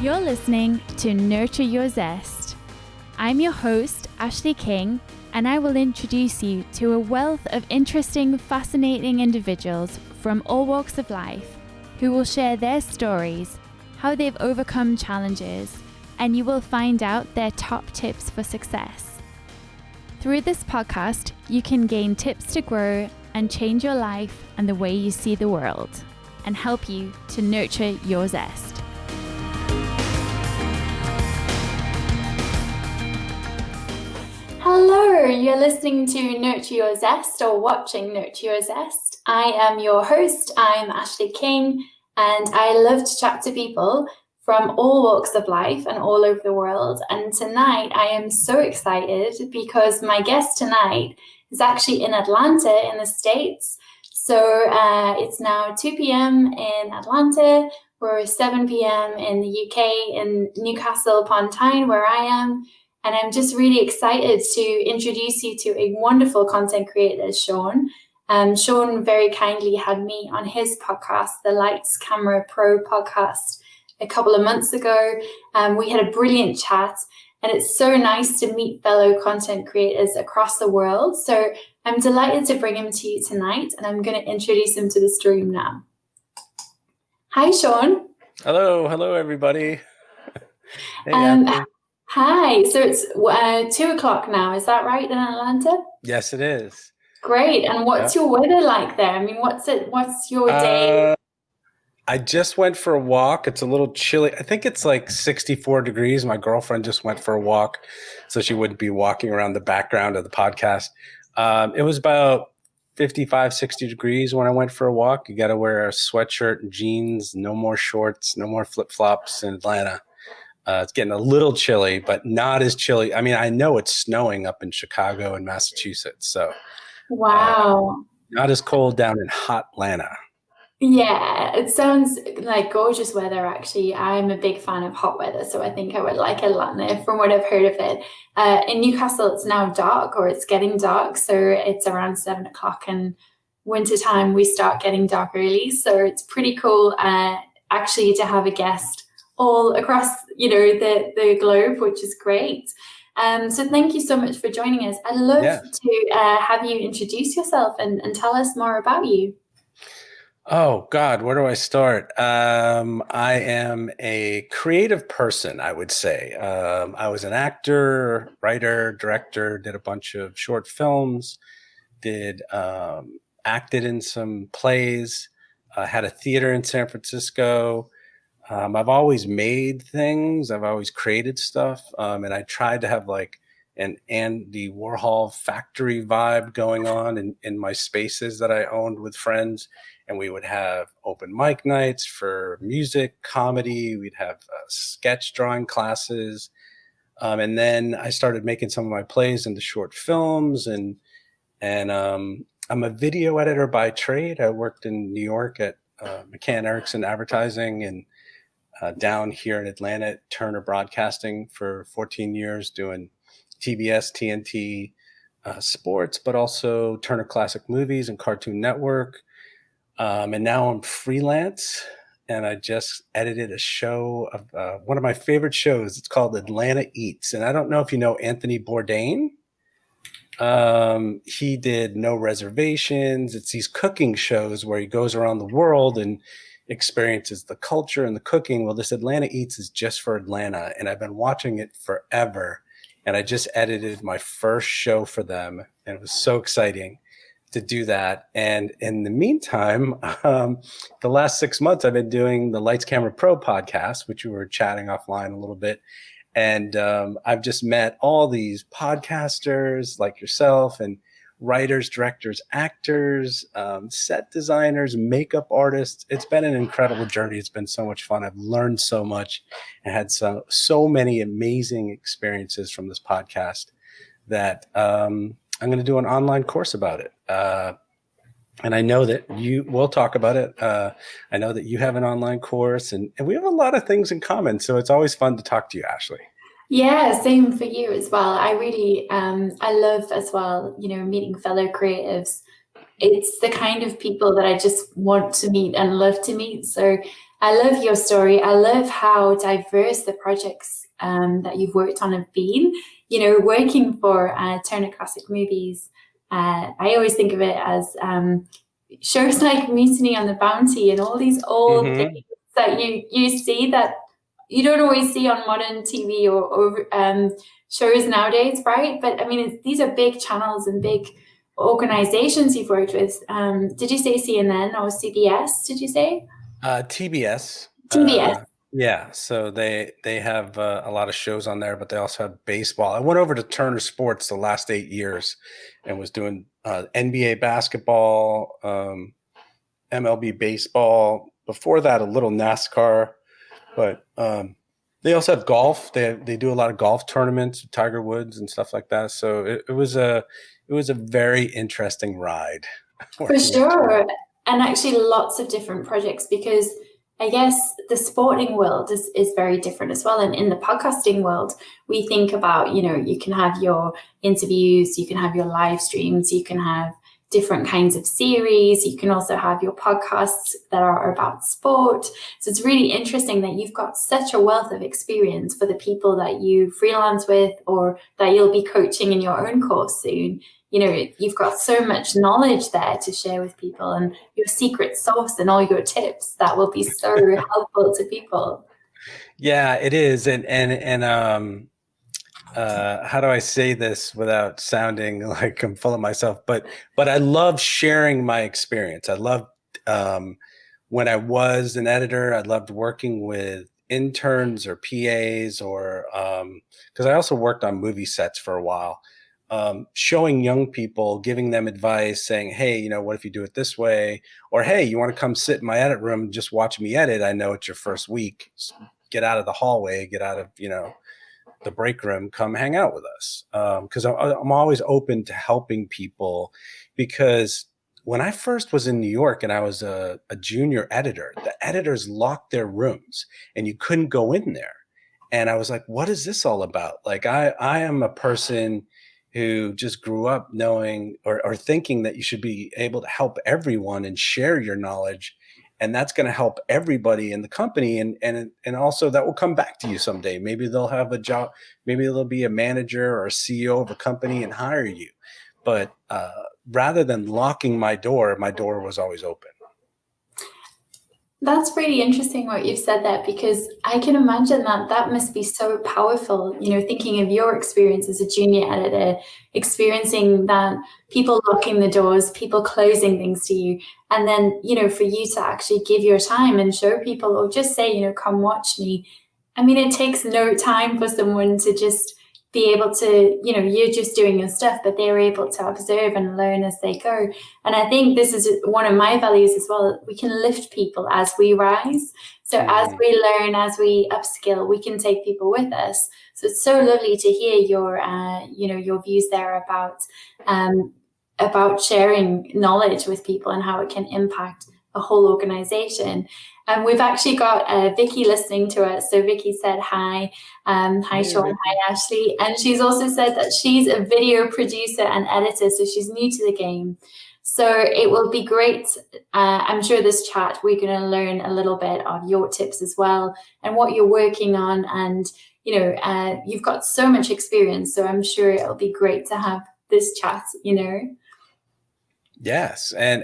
You're listening to Nurture Your Zest. I'm your host, Ashleigh King, and I will introduce you to a wealth of interesting, fascinating individuals from all walks of life who will share their stories, how they've overcome challenges, and you will find out their top tips for success. Through this podcast, you can gain tips to grow and change your life and the way you see the world, and help you to nurture your zest. Hello, you're listening to Nurture Your Zest or watching Nurture Your Zest. I am your host, I'm Ashleigh King, and I love to chat to people from all walks of life and all over the world. And tonight I am so excited because my guest tonight is actually in Atlanta in the States. So it's now 2 p.m. in Atlanta, or 7 p.m. in the UK, in Newcastle upon Tyne, where I am. And I'm just really excited to introduce you to a wonderful content creator, Shawn. Shawn very kindly had me on his podcast, the Lights Camera Pro podcast, a couple of months ago. We had a brilliant chat, and it's so nice to meet fellow content creators across the world. So I'm delighted to bring him to you tonight, and I'm going to introduce him to the stream now. Hi, Shawn. Hello, everybody. Hey, hi. So it's 2 o'clock now. Is that right in Atlanta? Yes, it is. Great. And what's your weather like there? I mean, what's your day? I just went for a walk. It's a little chilly. I think it's like 64 degrees. My girlfriend just went for a walk so she wouldn't be walking around the background of the podcast. It was about 55, 60 degrees when I went for a walk. You got to wear a sweatshirt and jeans, no more shorts, no more flip-flops in Atlanta. It's getting a little chilly, but not as chilly. I mean, I know it's snowing up in Chicago and Massachusetts. So wow. Not as cold down in hot Atlanta. Yeah, it sounds like gorgeous weather, actually. I'm a big fan of hot weather, so I think I would like Atlanta from what I've heard of it. In Newcastle, it's now dark, or it's getting dark, so it's around 7 o'clock, and wintertime we start getting dark early, so it's pretty cool actually to have a guest all across the globe, which is great. So thank you so much for joining us. I'd love to have you introduce yourself and tell us more about you. Oh, God, where do I start? I am a creative person, I would say. I was an actor, writer, director, did a bunch of short films, acted in some plays, had a theater in San Francisco. I've always made things. I've always created stuff. And I tried to have like an Andy Warhol factory vibe going on in my spaces that I owned with friends. And we would have open mic nights for music, comedy. We'd have sketch drawing classes. And then I started making some of my plays into short films. And I'm a video editor by trade. I worked in New York at McCann Erickson Advertising, and down here in Atlanta at Turner Broadcasting for 14 years, doing TBS, TNT, sports, but also Turner Classic Movies and Cartoon Network. And now I'm freelance, and I just edited a show of one of my favorite shows. It's called Atlanta Eats. And I don't know if you know Anthony Bourdain. He did No Reservations. It's these cooking shows where he goes around the world and experiences the culture and the cooking. Well, this Atlanta Eats is just for Atlanta, and I've been watching it forever. And I just edited my first show for them, and it was so exciting to do that. And in the meantime, the last 6 months, I've been doing the Lights Camera Pro podcast, which we were chatting offline a little bit. And I've just met all these podcasters like yourself, and writers, directors, actors, set designers, makeup artists. It's been an incredible journey. It's been so much fun. I've learned so much and had so many amazing experiences from this podcast that I'm going to do an online course about it. And I know that we'll talk about it. I know that you have an online course, and we have a lot of things in common. So it's always fun to talk to you, Ashleigh. Yeah, same for you as well. I really, I love as well, meeting fellow creatives. It's the kind of people that I just want to meet and love to meet. So I love your story. I love how diverse the projects that you've worked on have been. You know, working for Turner Classic Movies, I always think of it as shows like Mutiny on the Bounty and all these old things that you see that you don't always see on modern TV or shows nowadays, right? But I mean, these are big channels and big organizations you've worked with. Did you say CNN or CBS? Did you say? TBS. TBS. Yeah, so they have a lot of shows on there, but they also have baseball. I went over to Turner Sports the last 8 years and was doing NBA basketball, MLB baseball. Before that, a little NASCAR, but they also have golf. They do a lot of golf tournaments, Tiger Woods and stuff like that. So it was a very interesting ride. For sure. And actually lots of different projects, because I guess the sporting world is very different as well. And in the podcasting world, we think about, you know, you can have your interviews, you can have your live streams, you can have different kinds of series. You can also have your podcasts that are about sport. So it's really interesting that you've got such a wealth of experience for the people that you freelance with or that you'll be coaching in your own course soon. You know, you've got so much knowledge there to share with people, and your secret sauce and all your tips that will be so helpful to people. Yeah, it is. And how do I say this without sounding like I'm full of myself? But I love sharing my experience. I loved when I was an editor, I loved working with interns or PAs or because I also worked on movie sets for a while. Showing young people, giving them advice, saying, hey, you know, what if you do it this way? Or, hey, you want to come sit in my edit room and just watch me edit? I know it's your first week. Get out of the hallway, get out of, you know, the break room, come hang out with us. Because I'm always open to helping people, because when I first was in New York and I was a junior editor, the editors locked their rooms and you couldn't go in there. And I was like, what is this all about? Like, I am a person who just grew up knowing or thinking that you should be able to help everyone and share your knowledge. And that's going to help everybody in the company. And also that will come back to you someday. Maybe they'll have a job. Maybe they'll be a manager or a CEO of a company and hire you. But rather than locking my door was always open. That's really interesting what you've said there, because I can imagine that must be so powerful, you know, thinking of your experience as a junior editor, experiencing that, people locking the doors, people closing things to you, and then, you know, for you to actually give your time and show people or just say, you know, come watch me. I mean, it takes no time for someone to just be able to, you know, you're just doing your stuff, but they're able to observe and learn as they go. And I think this is one of my values as well. We can lift people as we rise. So as we learn, as we upskill, we can take people with us. So it's so lovely to hear your, you know, your views there about sharing knowledge with people and how it can impact a whole organization. And we've actually got Vicky listening to us. So Vicky said hi. Hi, Shawn. Vicky. Hi, Ashleigh. And she's also said that she's a video producer and editor, so she's new to the game. So it will be great. I'm sure this chat, we're going to learn a little bit of your tips as well and what you're working on. And, you know, you've got so much experience, so I'm sure it'll be great to have this chat, you know. Yes. And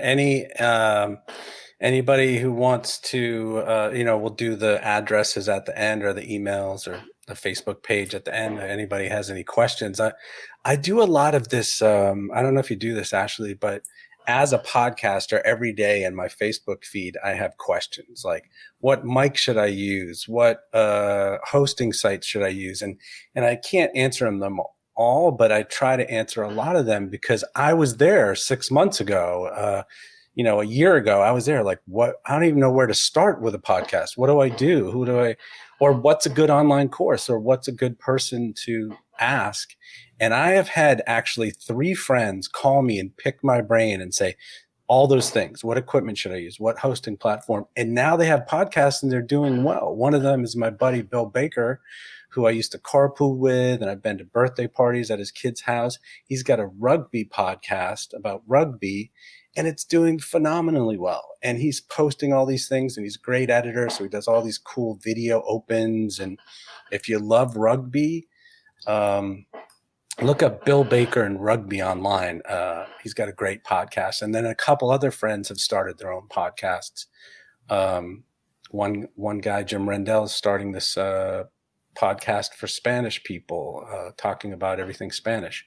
anybody who wants to, you know, we'll do the addresses at the end or the emails or the Facebook page at the end. Anybody has any questions? I do a lot of this. I don't know if you do this, Ashleigh, but as a podcaster, every day in my Facebook feed, I have questions like, what mic should I use? What hosting sites should I use? And I can't answer them all, but I try to answer a lot of them because I was there 6 months ago. You know, a year ago, I was there like, what? I don't even know where to start with a podcast. What do I do? Who do I, or what's a good online course, or what's a good person to ask? And I have had actually 3 friends call me and pick my brain and say all those things. What equipment should I use? What hosting platform? And now they have podcasts and they're doing well. One of them is my buddy, Bill Baker, who I used to carpool with, and I've been to birthday parties at his kid's house. He's got a rugby podcast about rugby. and it's doing phenomenally well. And he's posting all these things, and he's a great editor. So he does all these cool video opens. And if you love rugby, look up Bill Baker and rugby online. He's got a great podcast. And then a couple other friends have started their own podcasts. One guy, Jim Rendell, is starting this podcast for Spanish people, talking about everything Spanish.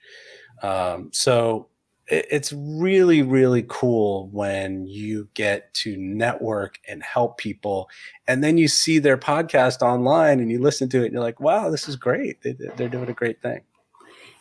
So it's really, really cool when you get to network and help people, and then you see their podcast online and you listen to it and you're like, wow, this is great. They're doing a great thing.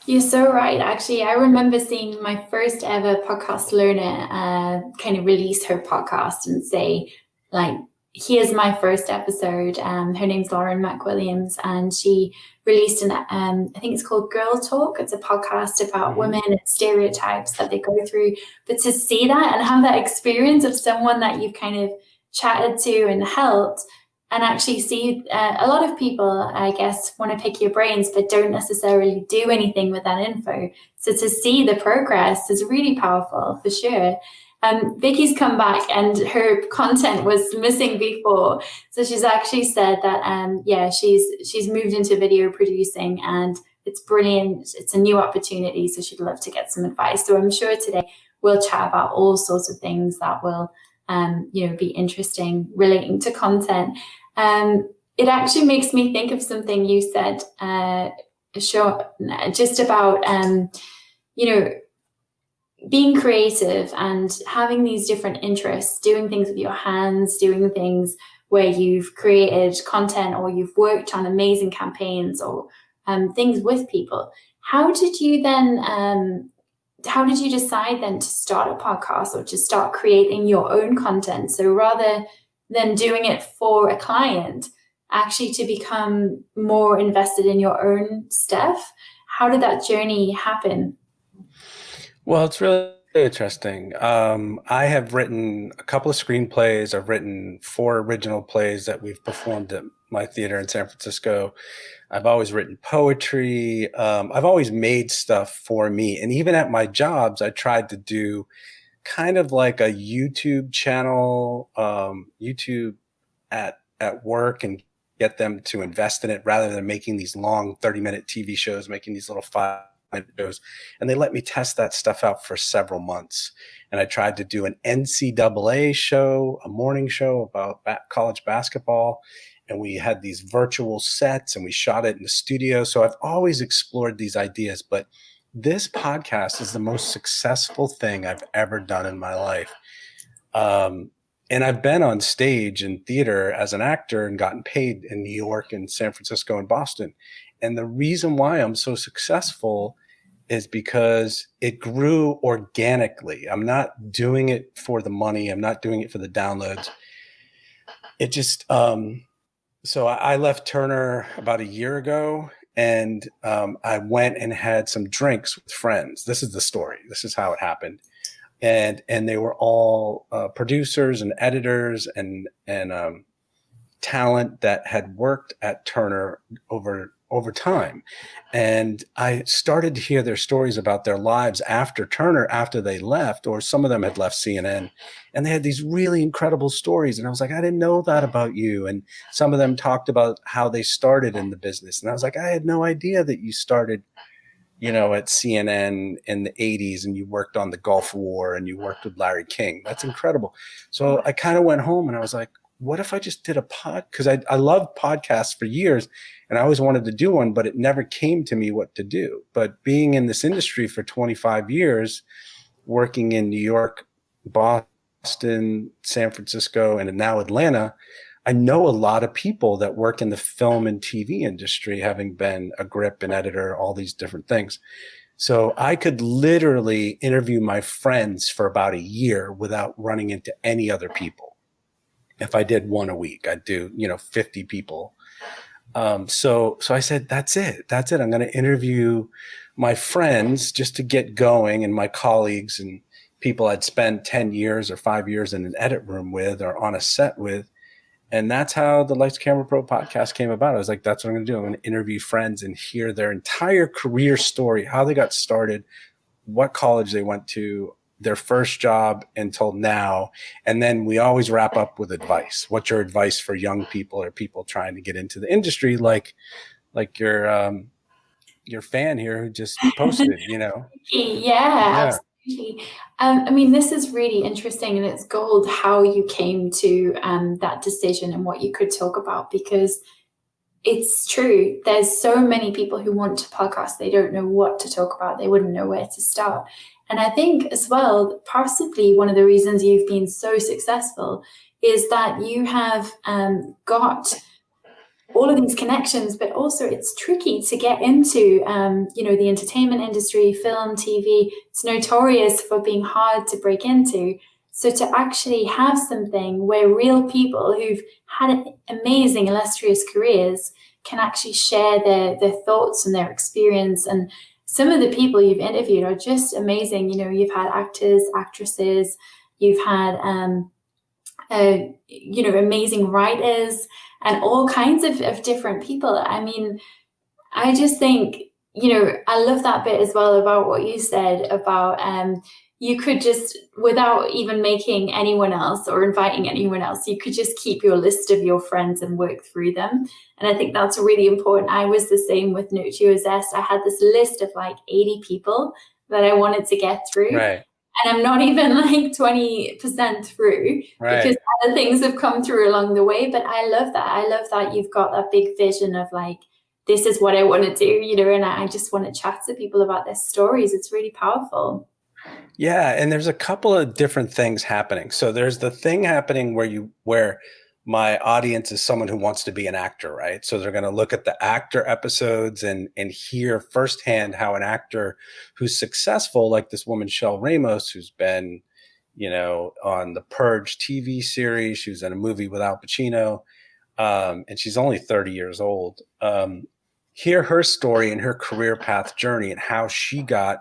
You're so right. Actually, I remember seeing my first ever podcast learner kind of release her podcast and say, like, here's my first episode. Her name's Lauren McWilliams, and she released I think it's called Girl Talk. It's a podcast about women and stereotypes that they go through. But to see that and have that experience of someone that you've kind of chatted to and helped, and actually see a lot of people, I guess, want to pick your brains, but don't necessarily do anything with that info. So to see the progress is really powerful, for sure. Vicky's come back and her content was missing before. So she's actually said that, she's moved into video producing, and it's brilliant. It's a new opportunity. So she'd love to get some advice. So I'm sure today we'll chat about all sorts of things that will be interesting relating to content. It actually makes me think of something you said, Shawn, just about, being creative and having these different interests, doing things with your hands, doing things where you've created content or you've worked on amazing campaigns or things with people. How did you decide then to start a podcast or to start creating your own content? So rather than doing it for a client, actually to become more invested in your own stuff. How did that journey happen? Well, it's really interesting. I have written a couple of screenplays. I've written 4 original plays that we've performed at my theater in San Francisco. I've always written poetry. I've always made stuff for me. And even at my jobs, I tried to do kind of like a YouTube channel, YouTube at work, and get them to invest in it rather than making these long 30-minute TV shows, making these little 5-minute shows. And they let me test that stuff out for several months. And I tried to do an NCAA show, a morning show about college basketball. And we had these virtual sets and we shot it in the studio. So I've always explored these ideas, but this podcast is the most successful thing I've ever done in my life. And I've been on stage in theater as an actor and gotten paid in New York and San Francisco and Boston. And the reason why I'm so successful is because it grew organically. I'm not doing it for the money. I'm not doing it for the downloads. It just, so I left Turner about a year ago, and I went and had some drinks with friends. This is the story. This is how it happened. And they were all producers and editors and talent that had worked at Turner over time. And I started to hear their stories about their lives after Turner, after they left, or some of them had left CNN, and they had these really incredible stories. And I was like, I didn't know that about you. And some of them talked about how they started in the business. And I was like, I had no idea that you started, at CNN in the 80s, and you worked on the Gulf War and you worked with Larry King. That's incredible. So I kind of went home and I was like, what if I just did a pod? Because I loved podcasts for years and I always wanted to do one, but it never came to me what to do. But being in this industry for 25 years, working in New York, Boston, San Francisco, and now Atlanta, I know a lot of people that work in the film and TV industry, having been a grip and editor, all these different things. So I could literally interview my friends for about a year without running into any other people. If I did one a week, I'd do, 50 people. So I said, that's it. I'm going to interview my friends just to get going, and my colleagues and people I'd spent 10 years or 5 years in an edit room with or on a set with. And that's how the Lights Camera Pro podcast came about. I was like, that's what I'm going to do. I'm going to interview friends and hear their entire career story, how they got started, what college they went to, their first job until now. And then we always wrap up with advice. What's your advice for young people or people trying to get into the industry? Like your fan here who just posted, you know? Yeah, Yeah. absolutely. I mean, this is really interesting, and it's gold how you came to that decision and what you could talk about, because it's true. There's so many people who want to podcast. They don't know what to talk about. They wouldn't know where to start. And I think as well, possibly one of the reasons you've been so successful is that you have got all of these connections, but also it's tricky to get into, the entertainment industry, film, TV. It's notorious for being hard to break into. So to actually have something where real people who've had amazing, illustrious careers can actually share their thoughts and their experience. And some of the people you've interviewed are just amazing. You know, you've had actors, actresses, you've had, amazing writers, and all kinds of different people. I mean, I just think, I love that bit as well about what you said about you could just, without even making anyone else or inviting anyone else, you could just keep your list of your friends and work through them. And I think that's really important. I was the same with Nurture Your Zest. I had this list of like 80 people that I wanted to get through. Right. And I'm not even like 20% through, Right. because other things have come through along the way. But I love that. I love that you've got that big vision of like, this is what I want to do, and I just want to chat to people about their stories. It's really powerful. Yeah, and there's a couple of different things happening. So there's the thing happening where my audience is someone who wants to be an actor, right? So they're going to look at the actor episodes and hear firsthand how an actor who's successful, like this woman Shell Ramos, who's been, on the Purge TV series. She was in a movie with Al Pacino, and she's only 30 years old. Hear her story and her career path journey and how she got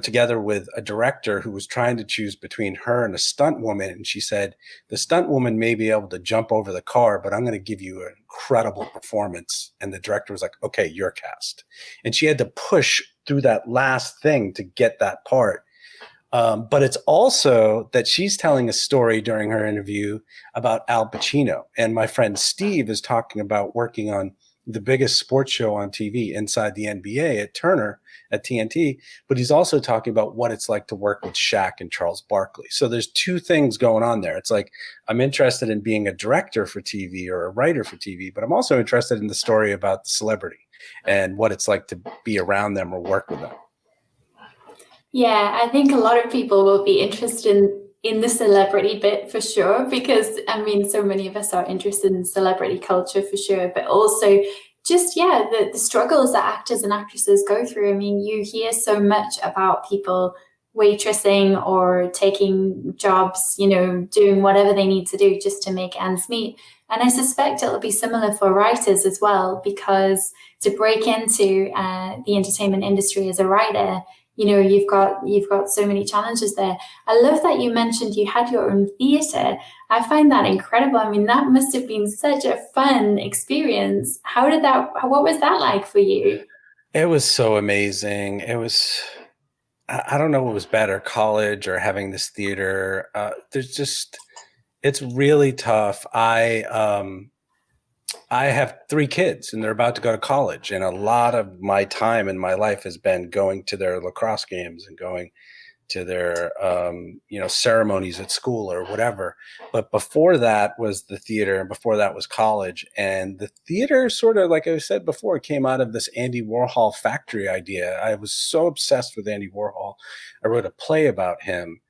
together with a director who was trying to choose between her and a stunt woman. And she said, the stunt woman may be able to jump over the car, but I'm going to give you an incredible performance. And the director was like, okay, you're cast. And she had to push through that last thing to get that part. But it's also that she's telling a story during her interview about Al Pacino. And my friend Steve is talking about working on the biggest sports show on TV inside the NBA at Turner at TNT, but he's also talking about what it's like to work with Shaq and Charles Barkley. So there's two things going on there. It's like, I'm interested in being a director for TV or a writer for TV, but I'm also interested in the story about the celebrity and what it's like to be around them or work with them. Yeah, I think a lot of people will be interested in the celebrity bit for sure, because I mean, so many of us are interested in celebrity culture for sure, but also just, the struggles that actors and actresses go through. I mean, you hear so much about people waitressing or taking jobs, doing whatever they need to do just to make ends meet. And I suspect it'll be similar for writers as well, because to break into the entertainment industry as a writer, you've got so many challenges there. I love that you mentioned you had your own theater. I find that incredible. I mean, that must have been such a fun experience. What was that like for you? It was so amazing. I don't know what was better, college or having this theater. It's really tough. I have 3 kids and they're about to go to college, and a lot of my time in my life has been going to their lacrosse games and going to their ceremonies at school or whatever. But before that was the theater, and before that was college. And the theater, sort of like I said before, came out of this Andy Warhol factory idea. I was so obsessed with Andy Warhol. I wrote a play about him.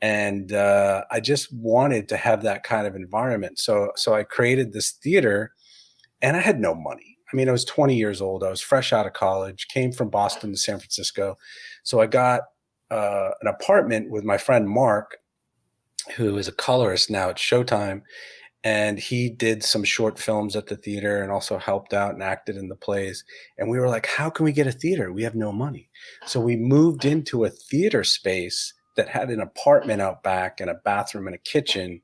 And I just wanted to have that kind of environment. So I created this theater. And I had no money. I mean, I was 20 years old. I was fresh out of college, came from Boston to San Francisco. So I got an apartment with my friend Mark, who is a colorist now at Showtime. And he did some short films at the theater and also helped out and acted in the plays. And we were like, how can we get a theater? We have no money. So we moved into a theater space that had an apartment out back and a bathroom and a kitchen.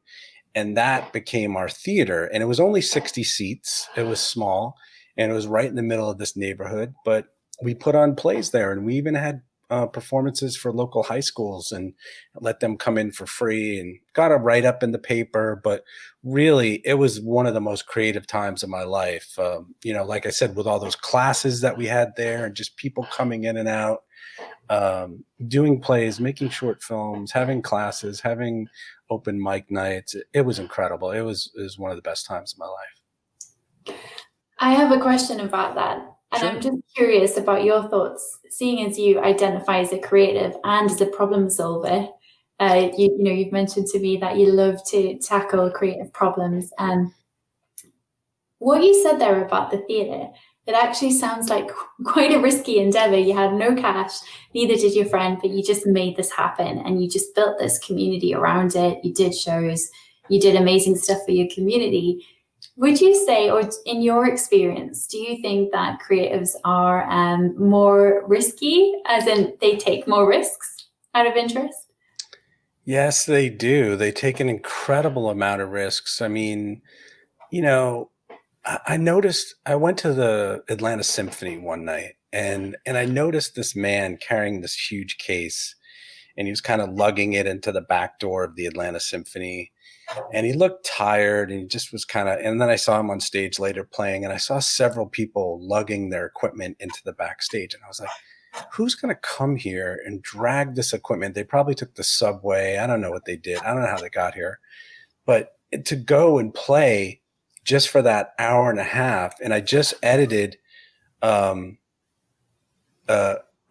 And that became our theater. And it was only 60 seats. It was small. And it was right in the middle of this neighborhood. But we put on plays there. And we even had performances for local high schools and let them come in for free, and got a write up in the paper. But really, it was one of the most creative times of my life. Like I said, with all those classes that we had there and just people coming in and out, doing plays, making short films, having classes, having open mic nights. It was incredible. It was one of the best times of my life. I have a question about that. And Sure. I'm just curious about your thoughts, seeing as you identify as a creative and as a problem solver. You've mentioned to me that you love to tackle creative problems. What you said there about the theatre, it actually sounds like quite a risky endeavor. You had no cash, neither did your friend, but you just made this happen and you just built this community around it. You did shows, you did amazing stuff for your community. Would you say, or in your experience, do you think that creatives are more risky, as in they take more risks out of interest? Yes, they do. They take an incredible amount of risks. I mean, I noticed, I went to the Atlanta Symphony one night, and I noticed this man carrying this huge case, and he was kind of lugging it into the back door of the Atlanta Symphony. And he looked tired, and he just was and then I saw him on stage later playing, and I saw several people lugging their equipment into the backstage. And I was like, who's going to come here and drag this equipment? They probably took the subway. I don't know what they did. I don't know how they got here, but to go and play just for that hour and a half. And I just edited,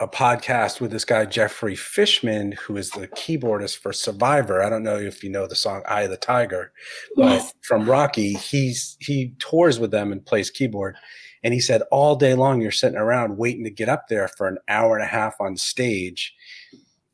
a podcast with this guy, Jeffrey Fishman, who is the keyboardist for Survivor. I don't know if you know the song Eye of the Tiger, Yes. but from Rocky, he tours with them and plays keyboard. And he said all day long, you're sitting around waiting to get up there for an hour and a half on stage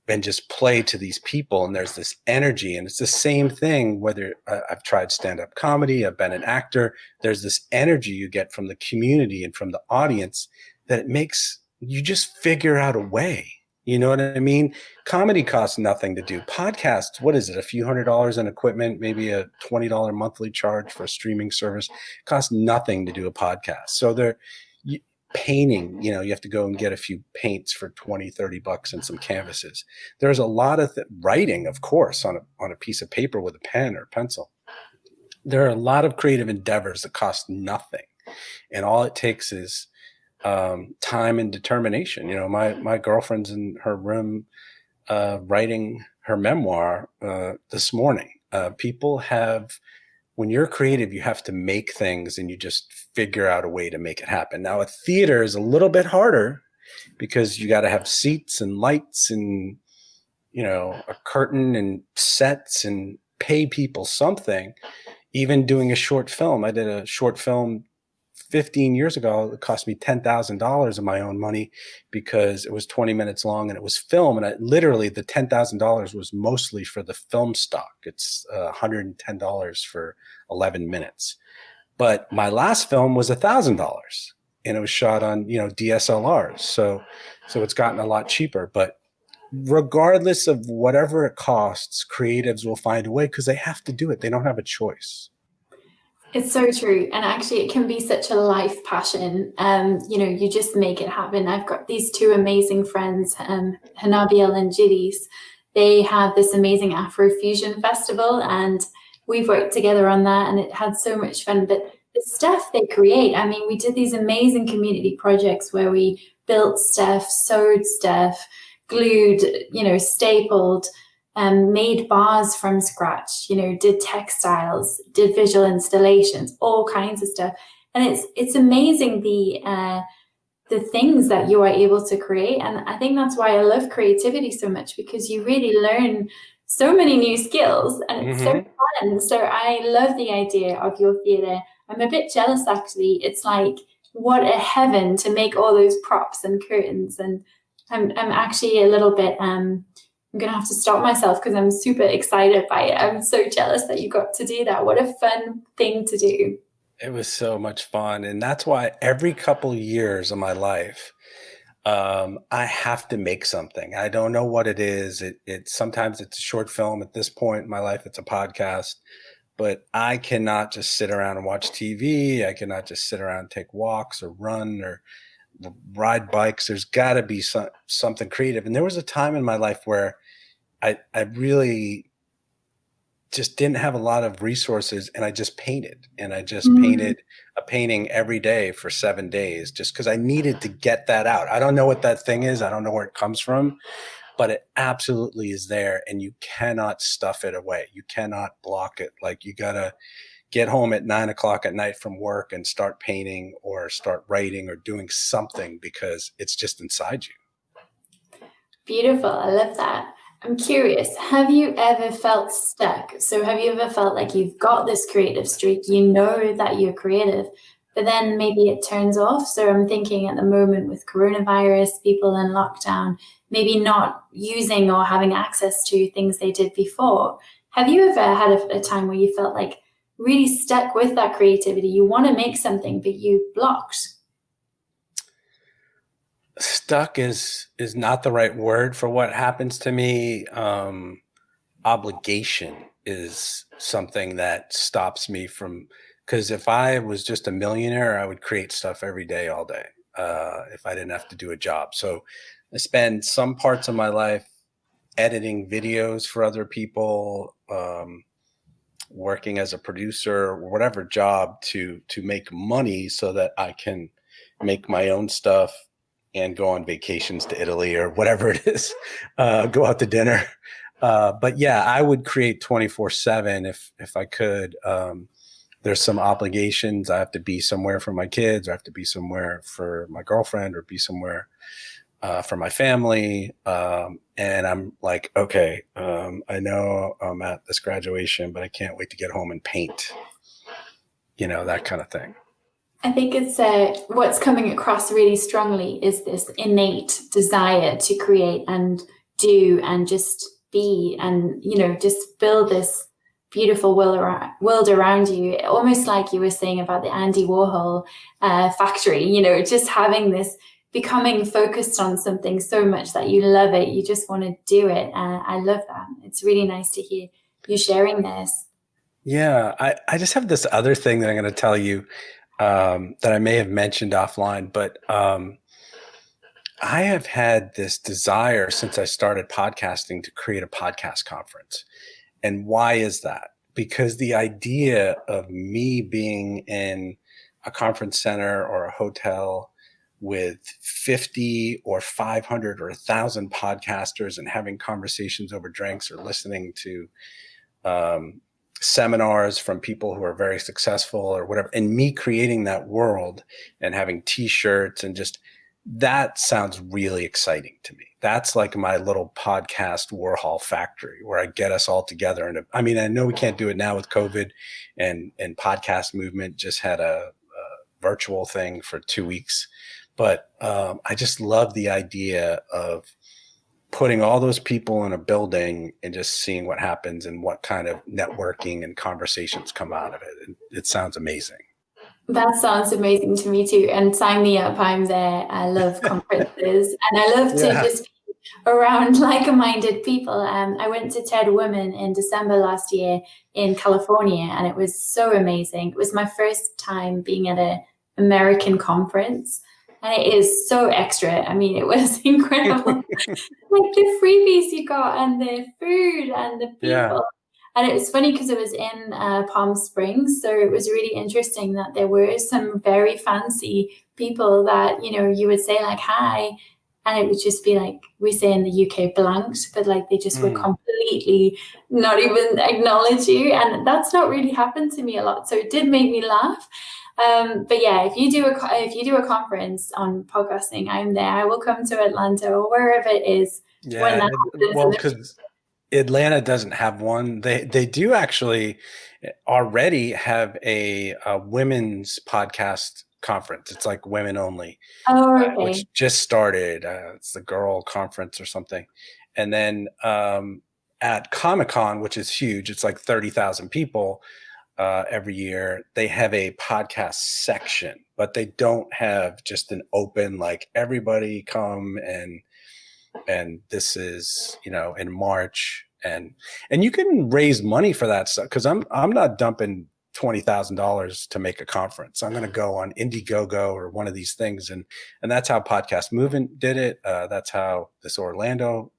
and just play to these people. And there's this energy, and it's the same thing, whether I've tried stand-up comedy, I've been an actor, there's this energy you get from the community and from the audience that it makes you just figure out a way. You know what I mean? Comedy costs nothing to do. Podcasts, what is it? A few $100s in equipment, maybe a $20 monthly charge for a streaming service. Costs nothing to do a podcast. So painting, you have to go and get a few paints for 20, 30 bucks and some canvases. There's a lot of writing, of course, on a piece of paper with a pen or pencil. There are a lot of creative endeavors that cost nothing. And all it takes is time and determination. My girlfriend's in her room writing her memoir this morning. When you're creative, you have to make things, and you just figure out a way to make it happen. Now, a theater is a little bit harder because you got to have seats and lights and a curtain and sets and pay people something. Even doing a short film, I did a short film 15 years ago. It cost me $10,000 of my own money because it was 20 minutes long and it was film. And literally the $10,000 was mostly for the film stock. It's $110 for 11 minutes. But my last film was $1,000 and it was shot on, DSLRs. So it's gotten a lot cheaper. But regardless of whatever it costs, creatives will find a way because they have to do it. They don't have a choice. It's so true. And actually, it can be such a life passion. You just make it happen. I've got these two amazing friends, Hanabiel and Jiddies. They have this amazing Afrofusion festival, and we've worked together on that, and it had so much fun. But the stuff they create, I mean, we did these amazing community projects where we built stuff, sewed stuff, glued, stapled, made bars from scratch, did textiles, did visual installations, all kinds of stuff. And it's amazing the things that you are able to create. And I think that's why I love creativity so much, because you really learn so many new skills and it's so fun. So I love the idea of your theatre. I'm a bit jealous, actually. It's like, what a heaven to make all those props and curtains. And I'm actually a little bit I'm going to have to stop myself because I'm super excited by it. I'm so jealous that you got to do that. What a fun thing to do. It was so much fun. And that's why every couple of years of my life, I have to make something. I don't know what it is. Sometimes it's a short film. At this point in my life, it's a podcast. But I cannot just sit around and watch TV. I cannot just sit around and take walks or run. ride bikes. There's got to be something creative. And there was a time in my life where I really just didn't have a lot of resources, and I just painted, and I just painted a painting every day for 7 days just because I needed to get that out. I don't know what that thing is. I don't know where it comes from, but it absolutely is there, and you cannot stuff it away. You cannot block it. Like, you got to get home at 9 o'clock at night from work and start painting or start writing or doing something because it's just inside you. Beautiful. I love that. I'm curious, have you ever felt stuck? So have you ever felt like you've got this creative streak, you know that you're creative, but then maybe it turns off? So I'm thinking at the moment with coronavirus, people in lockdown, maybe not using or having access to things they did before. Have you ever had a time where you felt like really stuck with that creativity? You want to make something, but you blocked? Stuck is not the right word for what happens to me. Obligation is something that stops me from, because if I was just a millionaire, I would create stuff every day, all day, if I didn't have to do a job. So I spend some parts of my life editing videos for other people, working as a producer, or whatever job to make money so that I can make my own stuff and go on vacations to Italy or whatever it is, go out to dinner. But yeah, I would create 24/7 if I could. There's some obligations. I have to be somewhere for my kids. I have to be somewhere for my girlfriend, or be somewhere for my family. And I'm like, okay, I know I'm at this graduation, but I can't wait to get home and paint, that kind of thing. I think it's what's coming across really strongly is this innate desire to create and do and just be and, just build this beautiful world around you. Almost like you were saying about the Andy Warhol factory, just having this, becoming focused on something so much that you love it. You just want to do it. I love that. It's really nice to hear you sharing this. Yeah, I just have this other thing that I'm going to tell you. That I may have mentioned offline, but I have had this desire since I started podcasting to create a podcast conference. And why is that? Because the idea of me being in a conference center or a hotel with 50 or 500 or 1,000 podcasters and having conversations over drinks or listening to seminars from people who are very successful or whatever, and me creating that world and having t-shirts and just, that sounds really exciting to me. That's like my little podcast Warhol factory where I get us all together. And I mean, I know we can't do it now with COVID, and podcast movement just had a virtual thing for 2 weeks. But I just love the idea of putting all those people in a building and just seeing what happens and what kind of networking and conversations come out of it. It sounds amazing. That sounds amazing to me too. And sign me up. I'm there. I love conferences and I love to just be around like-minded people. I went to TED Women in December last year in California, and it was so amazing. It was my first time being at an American conference. And it is so extra. I mean, it was incredible. Like the freebies you got and the food and the people. Yeah. And it was funny because it was in Palm Springs. So it was really interesting that there were some very fancy people that, you would say like, hi. And it would just be like, we say in the UK, blanked, but like they just would completely not even acknowledge you. And that's not really happened to me a lot. So it did make me laugh. But yeah, if you do a conference on podcasting, I'm there. I will come to Atlanta or wherever it is. Yeah, well, because Atlanta doesn't have one. They do actually already have a women's podcast conference. It's like women only, which just started. It's the girl conference or something. And then at Comic-Con, which is huge, it's like 30,000 people. Every year they have a podcast section, but they don't have just an open, like everybody come and this is, in March and you can raise money for that stuff. Cause I'm not dumping $20,000 to make a conference. I'm going to go on Indiegogo or one of these things. And that's how Podcast Movement did it. That's how this Orlando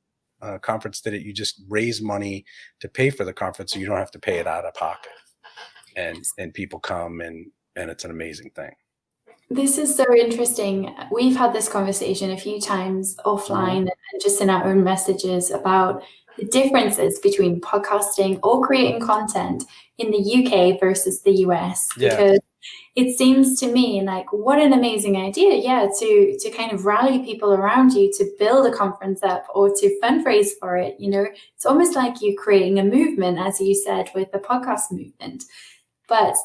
conference did it. You just raise money to pay for the conference, so you don't have to pay it out of pocket. And people come, and it's an amazing thing. This is so interesting. We've had this conversation a few times offline and just in our own messages about the differences between podcasting or creating content in the UK versus the US, because it seems to me like what an amazing idea, to kind of rally people around you to build a conference up or to fundraise for it. It's almost like you're creating a movement, as you said, with the podcast movement. But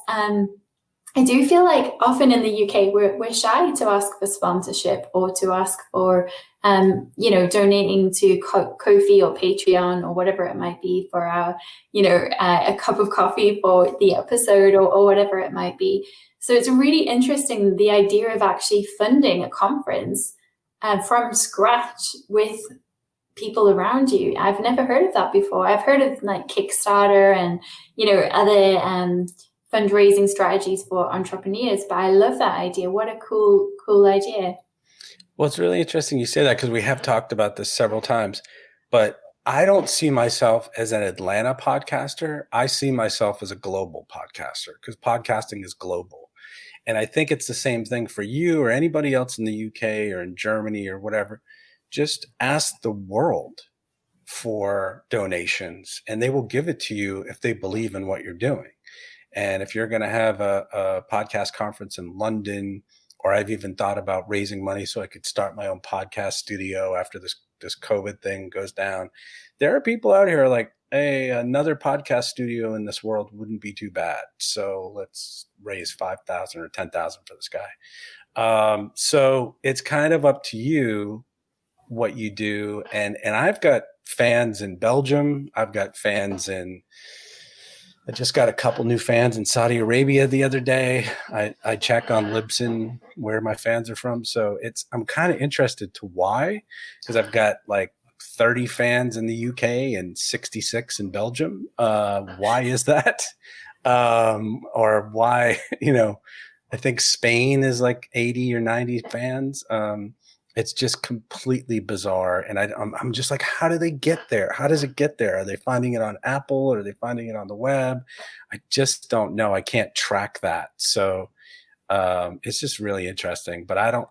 I do feel like often in the UK, we're shy to ask for sponsorship or to ask for, donating to Ko-fi or Patreon or whatever it might be for our, a cup of coffee for the episode or whatever it might be. So it's really interesting, the idea of actually funding a conference from scratch with people around you. I've never heard of that before. I've heard of like Kickstarter and, other fundraising strategies for entrepreneurs, but I love that idea. What a cool idea. Well, it's really interesting you say that, because we have talked about this several times, but I don't see myself as an Atlanta podcaster. I see myself as a global podcaster, because podcasting is global. And I think it's the same thing for you or anybody else in the UK or in Germany or whatever. Just ask the world for donations, and they will give it to you if they believe in what you're doing. And if you're going to have a podcast conference in London, or I've even thought about raising money so I could start my own podcast studio after this COVID thing goes down. There are people out here like, hey, another podcast studio in this world wouldn't be too bad. So let's raise 5,000 or 10,000 for this guy. So it's kind of up to you what you do. And I've got fans in Belgium. I've got fans I just got a couple new fans in Saudi Arabia the other day. I check on Libsyn where my fans are from. So I'm kind of interested to why, because I've got like 30 fans in the UK and 66 in Belgium. Why is that? Or why, I think Spain is like 80 or 90 fans. It's just completely bizarre. And I'm just like, how do they get there? How does it get there? Are they finding it on Apple, or are they finding it on the web? I just don't know. I can't track that. So it's just really interesting. But I don't,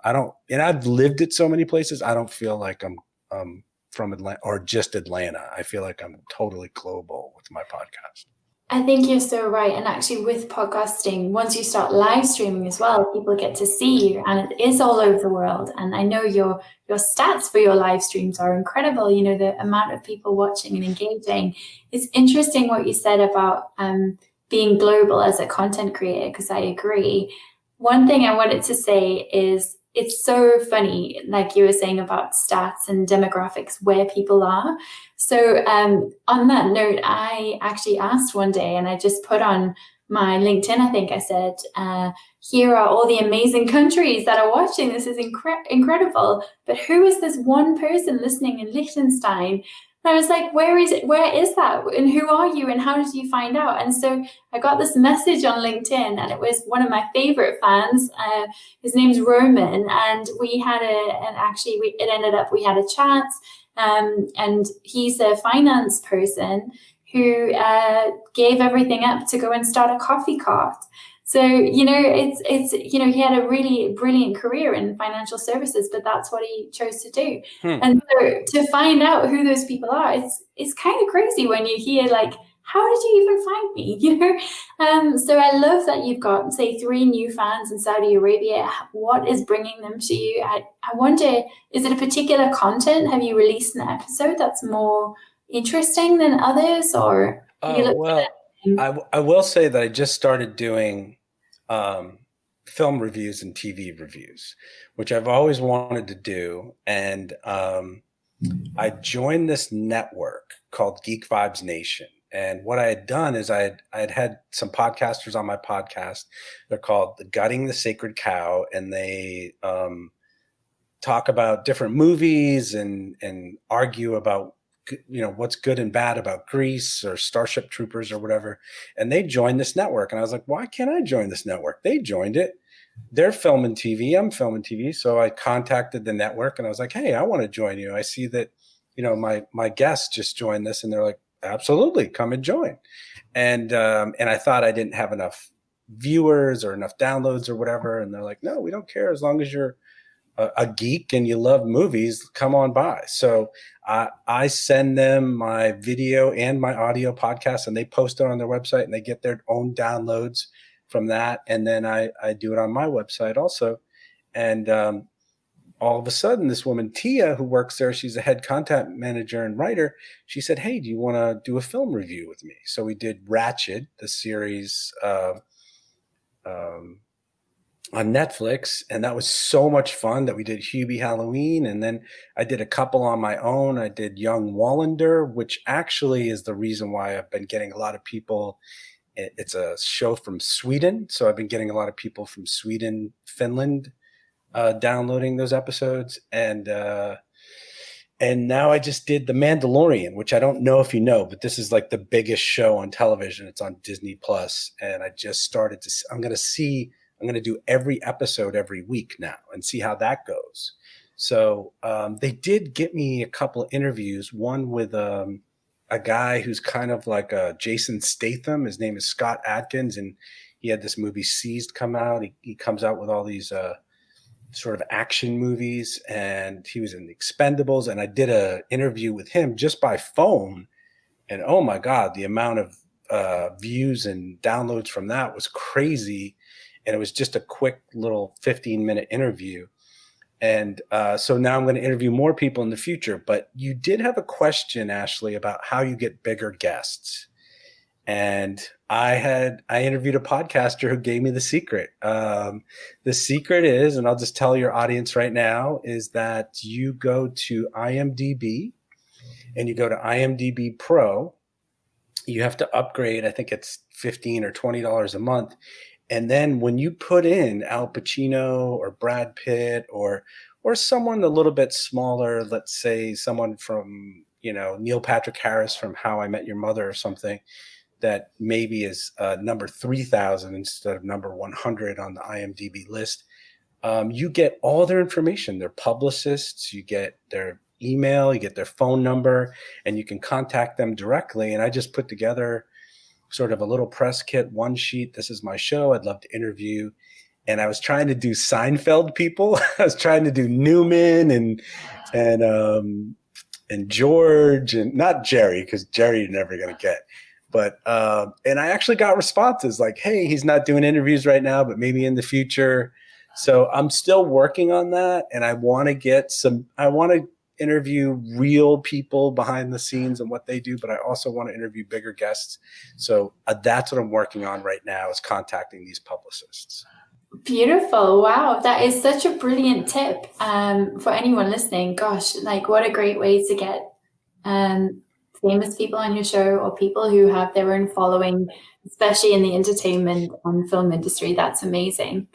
and I've lived at so many places. I don't feel like I'm from Atlanta or just Atlanta. I feel like I'm totally global with my podcast. I think you're so right. And actually with podcasting, once you start live streaming as well, people get to see you, and it is all over the world. And I know your stats for your live streams are incredible. The amount of people watching and engaging. It's interesting what you said about being global as a content creator, because I agree. One thing I wanted to say is it's so funny, like you were saying about stats and demographics, where people are. So on that note, I actually asked one day, and I just put on my LinkedIn, I think I said, here are all the amazing countries that are watching. This is incredible. But who is this one person listening in Liechtenstein? And I was like, where is it? Where is that? And who are you? And how did you find out? And so I got this message on LinkedIn, and it was one of my favorite fans. His name's Roman, and we had it ended up we had a chat. And he's a finance person who gave everything up to go and start a coffee cart. So, it's he had a really brilliant career in financial services, but that's what he chose to do. And so to find out who those people are, it's kind of crazy when you hear like, how did you even find me? So I love that you've got, say, 3 new fans in Saudi Arabia. What is bringing them to you? I wonder, is it a particular content? Have you released an episode that's more interesting than others, or? I will say that I just started doing film reviews and TV reviews, which I've always wanted to do. And I joined this network called Geek Vibes Nation. And what I had done is I had some podcasters on my podcast. They're called Gutting the Sacred Cow, and they talk about different movies and argue about what's good and bad about Grease or Starship Troopers or whatever. And they joined this network. And I was like, why can't I join this network? They joined it. They're filming TV. I'm filming TV. So I contacted the network and I was like, hey, I want to join you. I see that, my guests just joined this. And they're like, absolutely, come and join. And I thought I didn't have enough viewers or enough downloads or whatever. And they're like, no, we don't care. As long as you're a geek and you love movies, come on by. So I send them my video and my audio podcast, and they post it on their website, and they get their own downloads from that. And then I do it on my website also. And all of a sudden, this woman, Tia, who works there, she's a head content manager and writer. She said, hey, do you want to do a film review with me? So we did Ratched, the series on Netflix, and that was so much fun that we did Hubie Halloween, and then I did a couple on my own. I did Young Wallander, which actually is the reason why I've been getting a lot of people. It's a show from Sweden, so I've been getting a lot of people from Sweden, Finland, downloading those episodes, and now I just did The Mandalorian, which I don't know if you know, but this is like the biggest show on television. It's on Disney Plus, and I just started to. I'm going to do every episode every week now and see how that goes. So they did get me a couple of interviews, one with a guy who's kind of like a Jason Statham. His name is Scott Adkins, and he had this movie Seized come out. He comes out with all these sort of action movies, and he was in The Expendables, and I did an interview with him just by phone, and oh my God, the amount of views and downloads from that was crazy. And it was just a quick little 15-minute interview. And so now I'm going to interview more people in the future. But you did have a question, Ashleigh, about how you get bigger guests. And I interviewed a podcaster who gave me the secret. The secret is, and I'll just tell your audience right now, is that you go to IMDb and you go to IMDb Pro. You have to upgrade. I think it's $15 or $20 a month. And then when you put in Al Pacino or Brad Pitt or someone a little bit smaller, let's say someone from, Neil Patrick Harris from How I Met Your Mother or something, that maybe is number 3,000 instead of number 100 on the IMDb list, you get all their information, their publicists, you get their email, you get their phone number, and you can contact them directly. And I just put together sort of a little press kit, one sheet. This is my show. I'd love to interview. And I was trying to do Seinfeld people. I was trying to do Newman and George, and not Jerry, because Jerry you're never going to get. But and I actually got responses like, hey, he's not doing interviews right now, but maybe in the future. So I'm still working on that. And I want to interview real people behind the scenes and what they do, but I also want to interview bigger guests. So that's what I'm working on right now, is contacting these publicists. Beautiful. Wow. That is such a brilliant tip for anyone listening. Gosh, like what a great way to get famous people on your show, or people who have their own following, especially in the entertainment and film industry. That's amazing.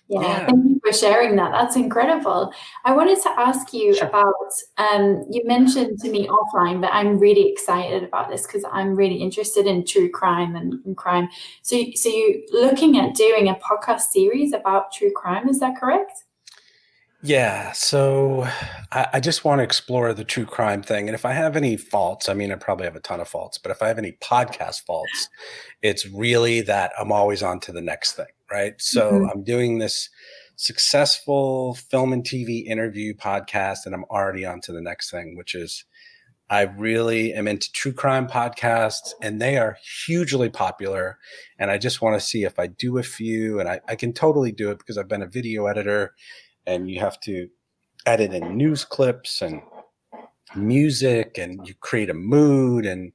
Yeah, thank you for sharing that. That's incredible. I wanted to ask you about, you mentioned to me offline, but I'm really excited about this because I'm really interested in true crime and crime. So you're looking at doing a podcast series about true crime, is that correct? Yeah, so I just want to explore the true crime thing. And if I have any faults, I mean, I probably have a ton of faults, but if I have any podcast faults, it's really that I'm always on to the next thing, right? So I'm doing this successful film and TV interview podcast, and I'm already on to the next thing, which is I really am into true crime podcasts, and they are hugely popular. And I just want to see if I do a few, and I can totally do it because I've been a video editor. And you have to edit in news clips and music, and you create a mood. And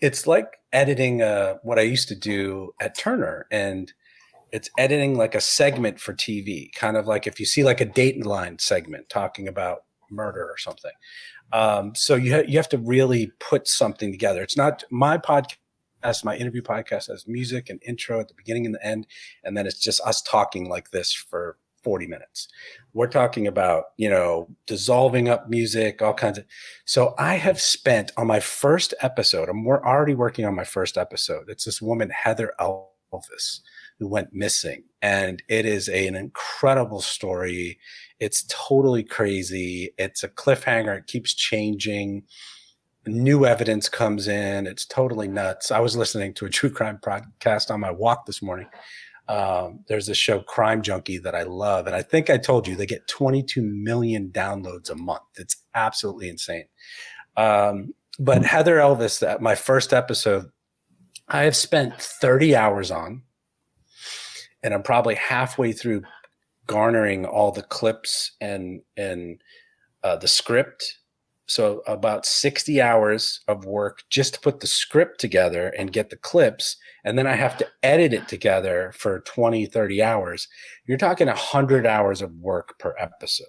it's like editing what I used to do at Turner. And it's editing like a segment for TV, kind of like if you see like a Dateline segment talking about murder or something. So you have to really put something together. It's not my podcast. My interview podcast has music and intro at the beginning and the end. And then it's just us talking like this for 40 minutes. We're talking about, dissolving up music, all kinds of. So I have spent on my first episode, we're already working on my first episode. It's this woman, Heather Elvis, who went missing. And it is an incredible story. It's totally crazy. It's a cliffhanger. It keeps changing. New evidence comes in. It's totally nuts. I was listening to a true crime podcast on my walk this morning. There's a show, Crime Junkie, that I love. And I think I told you they get 22 million downloads a month. It's absolutely insane. But Heather Elvis, my first episode, I have spent 30 hours on, and I'm probably halfway through garnering all the clips and the script. So about 60 hours of work just to put the script together and get the clips. And then I have to edit it together for 20, 30 hours. You're talking 100 hours of work per episode.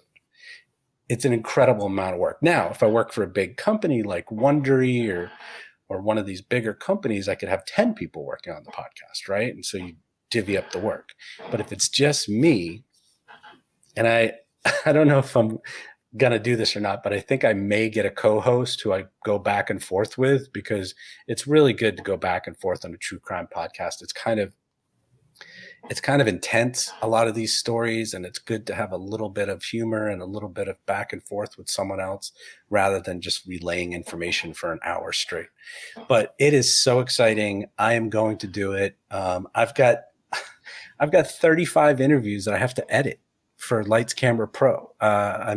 It's an incredible amount of work. Now, if I work for a big company like Wondery or one of these bigger companies, I could have 10 people working on the podcast, right? And so you divvy up the work. But if it's just me, and I don't know if I'm going to do this or not, but I think I may get a co-host who I go back and forth with, because it's really good to go back and forth on a true crime podcast. It's kind of intense, a lot of these stories, and it's good to have a little bit of humor and a little bit of back and forth with someone else rather than just relaying information for an hour straight. But it is so exciting. I am going to do it. I've got 35 interviews that I have to edit for Lights Camera Pro. I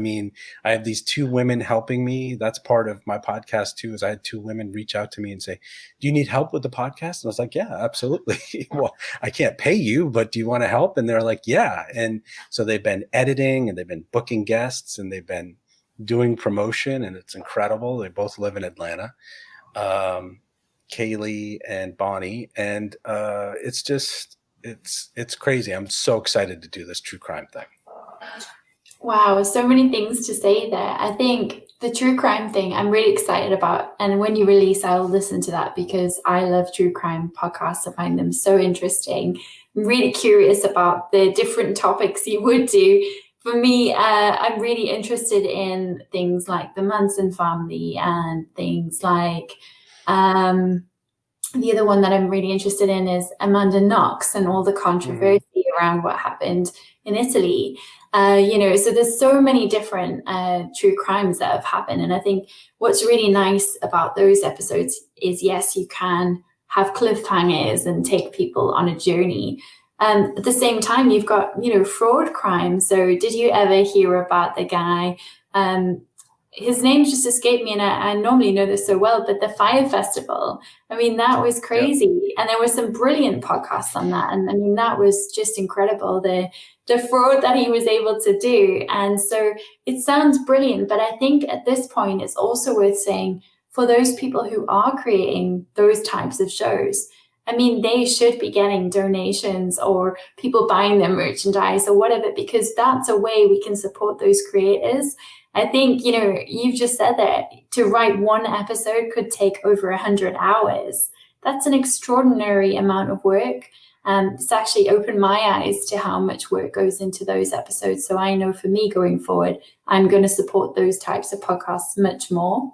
have these two women helping me. That's part of my podcast too, is I had two women reach out to me and say, do you need help with the podcast? And I was like, yeah, absolutely. Well, I can't pay you, but do you want to help? And they're like, yeah. And so they've been editing and they've been booking guests and they've been doing promotion, and it's incredible. They both live in Atlanta, Kaylee and Bonnie. And it's crazy. I'm so excited to do this true crime thing. Wow, so many things to say there. I think the true crime thing I'm really excited about. And when you release, I'll listen to that because I love true crime podcasts. I find them so interesting. I'm really curious about the different topics you would do. For me, I'm really interested in things like the Manson family and things like the other one that I'm really interested in is Amanda Knox and all the controversy around what happened in Italy. So there's so many different true crimes that have happened. And I think what's really nice about those episodes is, yes, you can have cliffhangers and take people on a journey. At the same time, you've got, fraud crimes. So did you ever hear about the guy, his name's just escaped me, and I normally know this so well, but the Fire Festival, that was crazy. Yep. And there were some brilliant podcasts on that. And that was just incredible, the fraud that he was able to do. And so it sounds brilliant, but I think at this point, it's also worth saying for those people who are creating those types of shows, they should be getting donations or people buying their merchandise or whatever, because that's a way we can support those creators. I think, you've just said that to write one episode could take over 100 hours. That's an extraordinary amount of work. It's actually opened my eyes to how much work goes into those episodes. So I know for me going forward, I'm going to support those types of podcasts much more.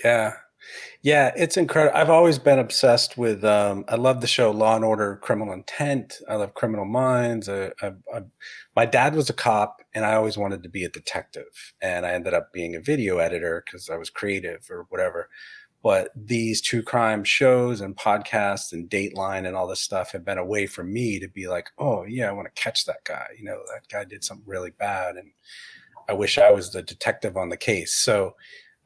Yeah, it's incredible. I've always been obsessed with, I love the show Law and Order Criminal Intent. I love Criminal Minds. My dad was a cop and I always wanted to be a detective. And I ended up being a video editor because I was creative or whatever. But these true crime shows and podcasts and Dateline and all this stuff have been a way for me to be like, oh yeah, I want to catch that guy. That guy did something really bad. And I wish I was the detective on the case. So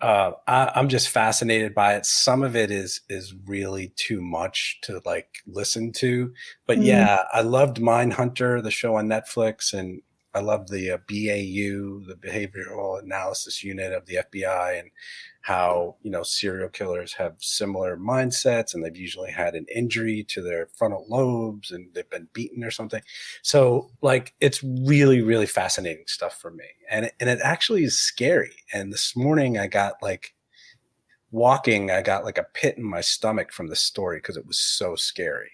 I'm just fascinated by it. Some of it is really too much to listen to, but yeah, I loved Mindhunter, the show on Netflix, and I love the BAU, the Behavioral Analysis Unit of the FBI, and how, serial killers have similar mindsets and they've usually had an injury to their frontal lobes and they've been beaten or something. So it's really, really fascinating stuff for me. And it actually is scary. And this morning I got walking, I got a pit in my stomach from the story because it was so scary.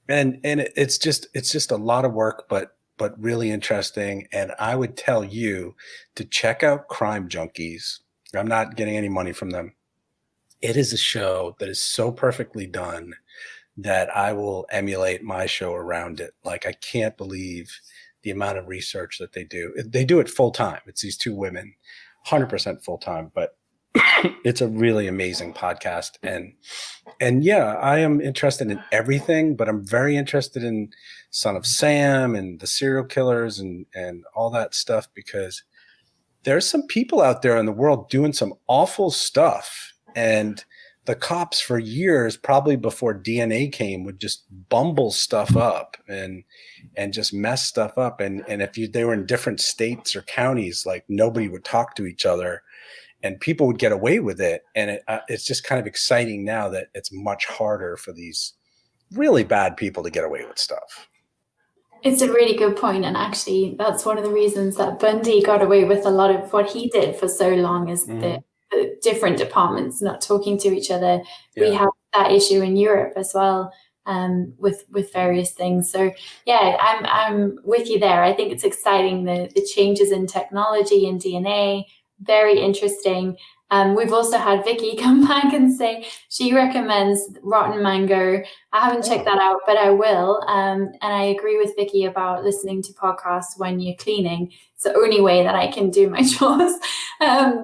And it's just a lot of work, but really interesting. And I would tell you to check out Crime Junkies. I'm not getting any money from them. It is a show that is so perfectly done that I will emulate my show around it. Like, I can't believe the amount of research that they do. They do it full time. It's these two women, 100% full time, but it's a really amazing podcast. And yeah, I am interested in everything, but I'm very interested in Son of Sam and the serial killers and all that stuff, because there's some people out there in the world doing some awful stuff. And the cops for years, probably before DNA came, would just bumble stuff up and just mess stuff up. And if they were in different states or counties, like, nobody would talk to each other and people would get away with it. And it's just kind of exciting now that it's much harder for these really bad people to get away with stuff. It's a really good point, and actually that's one of the reasons that Bundy got away with a lot of what he did for so long, is the different departments not talking to each other. We have that issue in Europe as well, with various things. So yeah, I'm with you there. I think it's exciting, the changes in technology and DNA, very interesting. We've also had Vicky come back and say she recommends Rotten Mango. I haven't checked that out, but I will. And I agree with Vicky about listening to podcasts when you're cleaning. It's the only way that I can do my chores,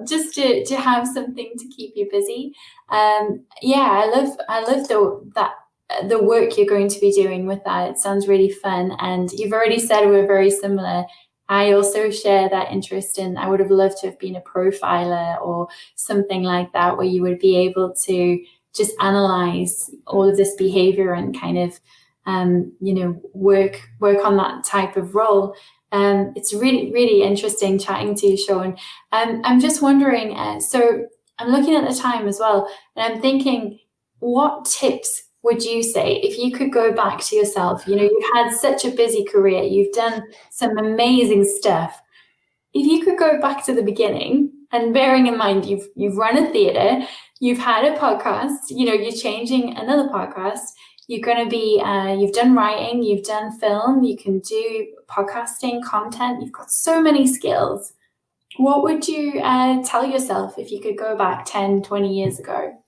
just to have something to keep you busy. Yeah, I love the work you're going to be doing with that. It sounds really fun. And you've already said we're very similar. I also share that interest in, I would have loved to have been a profiler or something like that, where you would be able to just analyze all of this behavior and kind of, work on that type of role. It's really, really interesting chatting to you, Shawn. I'm just wondering, so I'm looking at the time as well, and I'm thinking, what tips would you say if you could go back to yourself? You've had such a busy career, you've done some amazing stuff. If you could go back to the beginning, and bearing in mind you've run a theater, you've had a podcast, you're changing another podcast, you're going to be you've done writing, you've done film, you can do podcasting content, you've got so many skills. What would you tell yourself if you could go back 10, 20 years ago?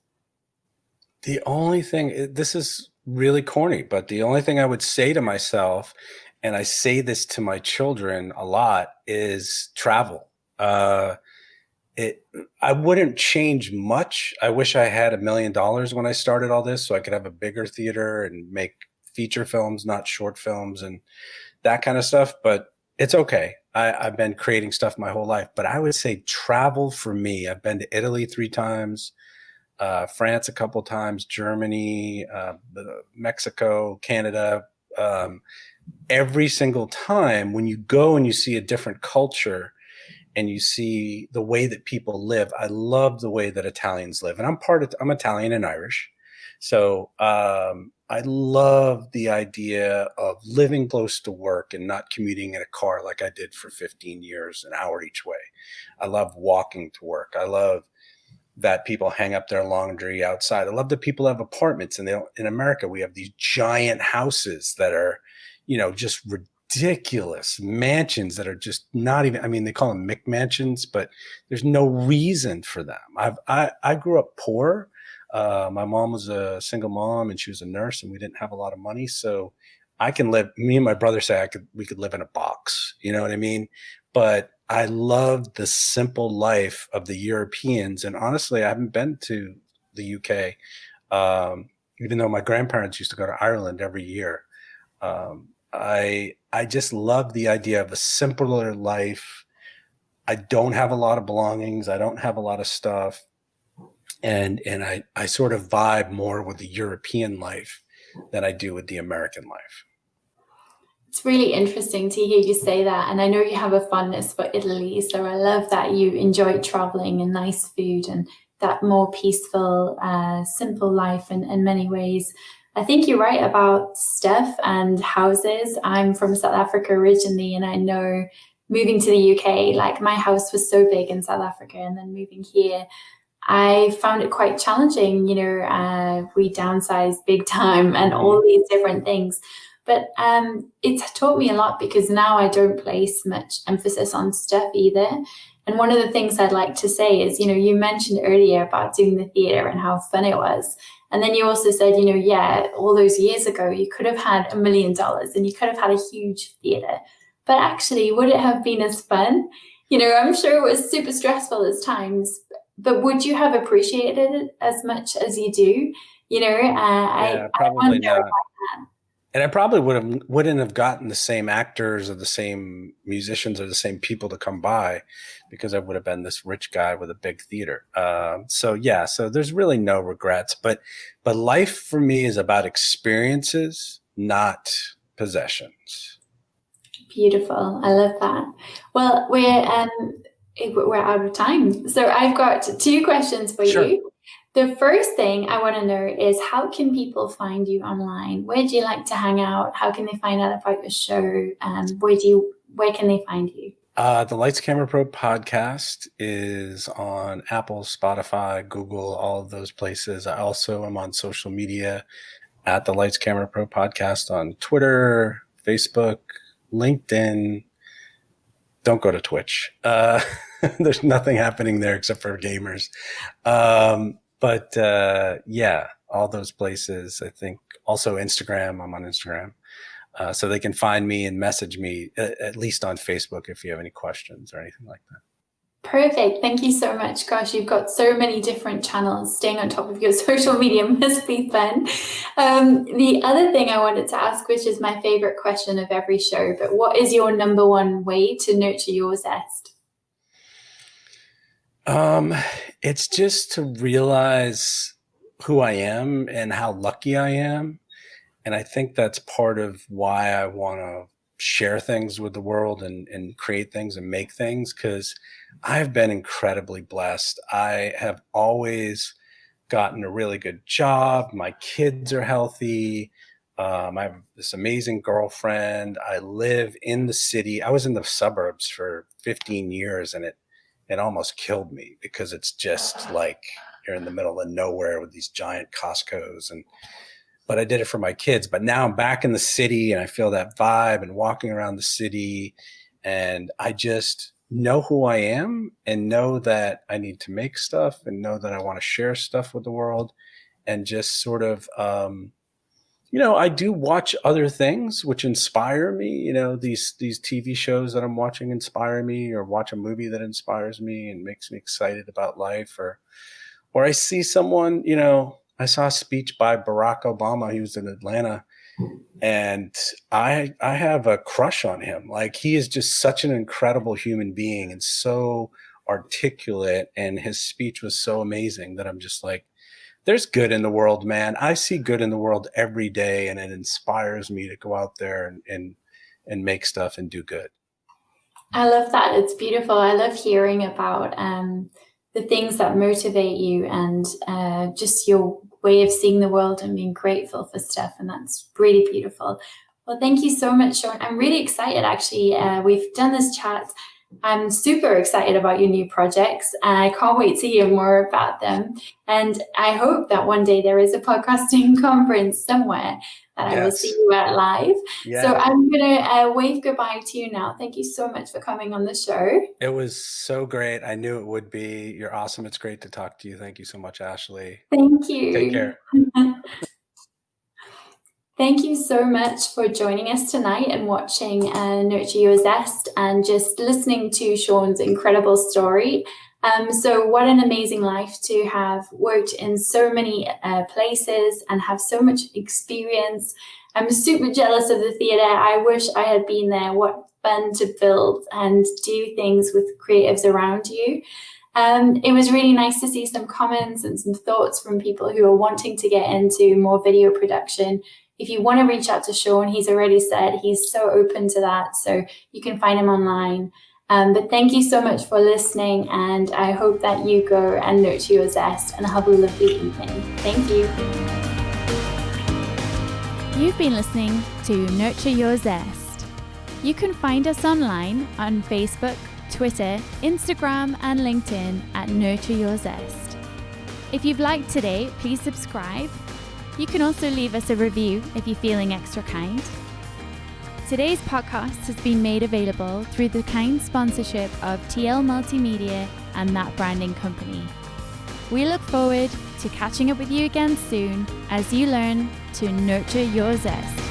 The only thing, this is really corny, but the only thing I would say to myself, and I say this to my children a lot, is travel. I wouldn't change much. I wish I had $1 million when I started all this, so I could have a bigger theater and make feature films, not short films and that kind of stuff. But it's okay. I've been creating stuff my whole life. But I would say travel for me. I've been to Italy 3 times. France a couple times, Germany, Mexico, Canada. Every single time when you go and you see a different culture and you see the way that people live, I love the way that Italians live. And I'm Italian and Irish. So I love the idea of living close to work and not commuting in a car like I did for 15 years, an hour each way. I love walking to work. I love that people hang up their laundry outside. I love that people have apartments, and in America, we have these giant houses that are, just ridiculous mansions that are just not even, I mean, they call them McMansions, but there's no reason for them. I grew up poor. My mom was a single mom and she was a nurse, and we didn't have a lot of money. So me and my brother say we could live in a box, you know what I mean? But I loved the simple life of the Europeans. And honestly, I haven't been to the UK, even though my grandparents used to go to Ireland every year. I just love the idea of a simpler life. I don't have a lot of belongings. I don't have a lot of stuff. And I sort of vibe more with the European life than I do with the American life. It's really interesting to hear you say that. And I know you have a fondness for Italy. So I love that you enjoy traveling and nice food and that more peaceful, simple life in many ways. I think you're right about stuff and houses. I'm from South Africa originally, and I know moving to the UK, like my house was so big in South Africa, and then moving here, I found it quite challenging. We downsized big time and all these different things. But it's taught me a lot, because now I don't place much emphasis on stuff either. And one of the things I'd like to say is, you mentioned earlier about doing the theatre and how fun it was. And then you also said, all those years ago, you could have had $1 million and you could have had a huge theatre. But actually, would it have been as fun? I'm sure it was super stressful at times, but would you have appreciated it as much as you do? Probably not. And I probably wouldn't have gotten the same actors or the same musicians or the same people to come by, because I would have been this rich guy with a big theater. So there's really no regrets. But life for me is about experiences, not possessions. Beautiful. I love that. Well, we're out of time. So I've got 2 questions for you. The first thing I want to know is, how can people find you online? Where do you like to hang out? How can they find out about your show? Where can they find you? The Lights Camera Pro podcast is on Apple, Spotify, Google, all of those places. I also am on social media at the Lights Camera Pro podcast on Twitter, Facebook, LinkedIn. Don't go to Twitch. There's nothing happening there except for gamers. But all those places. I think also Instagram. I'm on Instagram. So they can find me and message me, at least on Facebook, if you have any questions or anything like that. Perfect. Thank you so much. Gosh, you've got so many different channels. Staying on top of your social media must be fun. The other thing I wanted to ask, which is my favorite question of every show, but what is your number one way to nurture your zest? It's just to realize who I am and how lucky I am. And I think that's part of why I want to share things with the world and create things and make things, because I've been incredibly blessed. I have always gotten a really good job. My kids are healthy. I have this amazing girlfriend. I live in the city. I was in the suburbs for 15 years, and it almost killed me, because it's just like you're in the middle of nowhere with these giant Costco's. But I did it for my kids. But now I'm back in the city, and I feel that vibe and walking around the city, and I just know who I am and know that I need to make stuff and know that I want to share stuff with the world, and just sort of, I do watch other things which inspire me. These TV shows that I'm watching inspire me, or watch a movie that inspires me and makes me excited about life, or I see someone, I saw a speech by Barack Obama. He was in Atlanta, and I have a crush on him. Like, he is just such an incredible human being and so articulate, and his speech was so amazing that I'm just like, there's good in the world, man. I see good in the world every day, and it inspires me to go out there and make stuff and do good. I love that. It's beautiful. I love hearing about the things that motivate you, and just your way of seeing the world and being grateful for stuff. And that's really beautiful. Well, thank you so much, Shawn. I'm really excited, actually. We've done this chat. I'm super excited about your new projects, and I can't wait to hear more about them. And I hope that one day there is a podcasting conference somewhere that I will see you at live. Yes. So I'm going to wave goodbye to you now. Thank you so much for coming on the show. It was so great. I knew it would be. You're awesome. It's great to talk to you. Thank you so much, Ashleigh. Thank you. Take care. Thank you so much for joining us tonight and watching Nurture Your Zest and just listening to Shawn's incredible story. So what an amazing life to have worked in so many places and have so much experience. I'm super jealous of the theatre. I wish I had been there. What fun to build and do things with creatives around you. It was really nice to see some comments and some thoughts from people who are wanting to get into more video production. If you want to reach out to Shawn, he's already said he's so open to that, so you can find him online. But thank you so much for listening, and I hope that you go and nurture your zest and have a lovely evening. Thank you. You've been listening to Nurture Your Zest. You can find us online on Facebook, Twitter, Instagram, and LinkedIn at Nurture Your Zest. If you've liked today, please subscribe. You can also leave us a review if you're feeling extra kind. Today's podcast has been made available through the kind sponsorship of TL Multimedia and That Branding Company. We look forward to catching up with you again soon as you learn to nurture your zest.